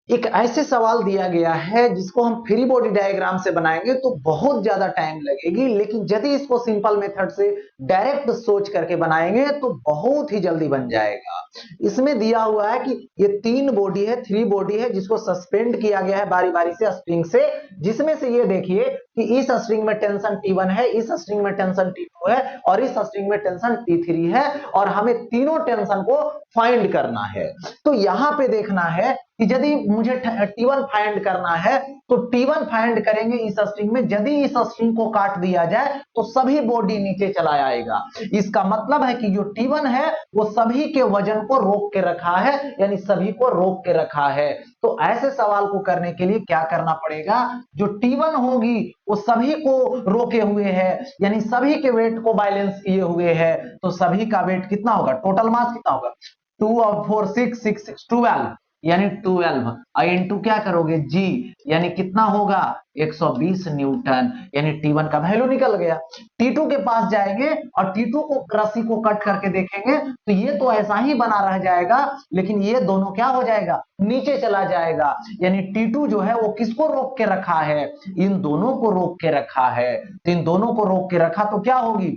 एक ऐसे सवाल दिया गया है जिसको हम फ्री बॉडी डायग्राम से बनाएंगे तो बहुत ज्यादा टाइम लगेगी, लेकिन यदि इसको सिंपल मेथड से डायरेक्ट सोच करके बनाएंगे तो बहुत ही जल्दी बन जाएगा। इसमें दिया हुआ है कि ये तीन बॉडी है, थ्री बॉडी है, जिसको सस्पेंड किया गया है बारी बारी से स्प्रिंग से, जिसमें से ये देखिए कि इस स्ट्रिंग में टेंशन T1 है, इस स्ट्रिंग में टेंशन T2 है और इस स्ट्रिंग में टेंशन T3 है, और हमें तीनों टेंशन को फाइंड करना है। तो यहां पे देखना है कि यदि मुझे T1 फाइंड करना है तो T1 फाइंड करेंगे इस स्ट्रिंग में, यदि इस स्ट्रिंग को काट दिया जाए तो सभी बॉडी नीचे चला आएगा। इसका मतलब है कि जो T1 है वो सभी के वजन को रोक के रखा है, यानी सभी को रोक के रखा है। तो ऐसे सवाल को करने के लिए क्या करना पड़ेगा, जो T1 होगी वो सभी को रोके हुए है, यानी सभी के वेट को बैलेंस किए हुए है। तो सभी का वेट कितना होगा, टोटल मास कितना होगा, 2 और 4 6 6 6 12, यानी 12 इंटू क्या करोगे जी, यानी कितना होगा 120 न्यूटन, यानी T1 का वैल्यू निकल गया। T2 के पास जाएंगे और T2 को रस्सी को कट करके देखेंगे तो ये तो ऐसा ही बना रह जाएगा, लेकिन ये दोनों क्या हो जाएगा, नीचे चला जाएगा। यानी T2 जो है वो किसको रोक के रखा है, इन दोनों को रोक के रखा है। तो इन दोनों को रोक के रखा तो क्या होगी,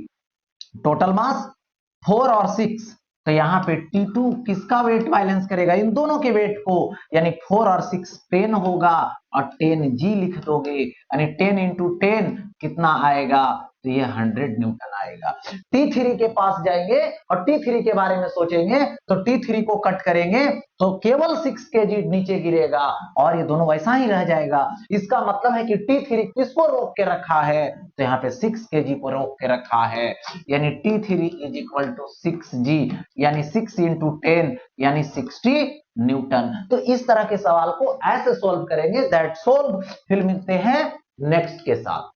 टोटल मास 4 और 6। तो यहां पे T2 किसका वेट बैलेंस करेगा, इन दोनों के वेट को, यानी 4 और 6 10 होगा और 10 जी लिख दोगे, यानी 10 इंटू 10 कितना आएगा, तो ये 100 न्यूटन आएगा। T3 के पास जाएंगे और T3 के बारे में सोचेंगे तो T3 को कट करेंगे तो केवल 6 केजी नीचे गिरेगा और ये दोनों वैसा ही रह जाएगा। इसका मतलब है कि T3 किसको रोक के रखा है, तो यहाँ पे 6 केजी को रोक के रखा है, यानी T3 is equal to 6G, यानी 6 इंटू 10 यानी 60 न्यूटन। तो इस तरह के सवाल को ऐसे सॉल्व करेंगे, दैट सोल्व। फिर मिलते हैं नेक्स्ट के साथ।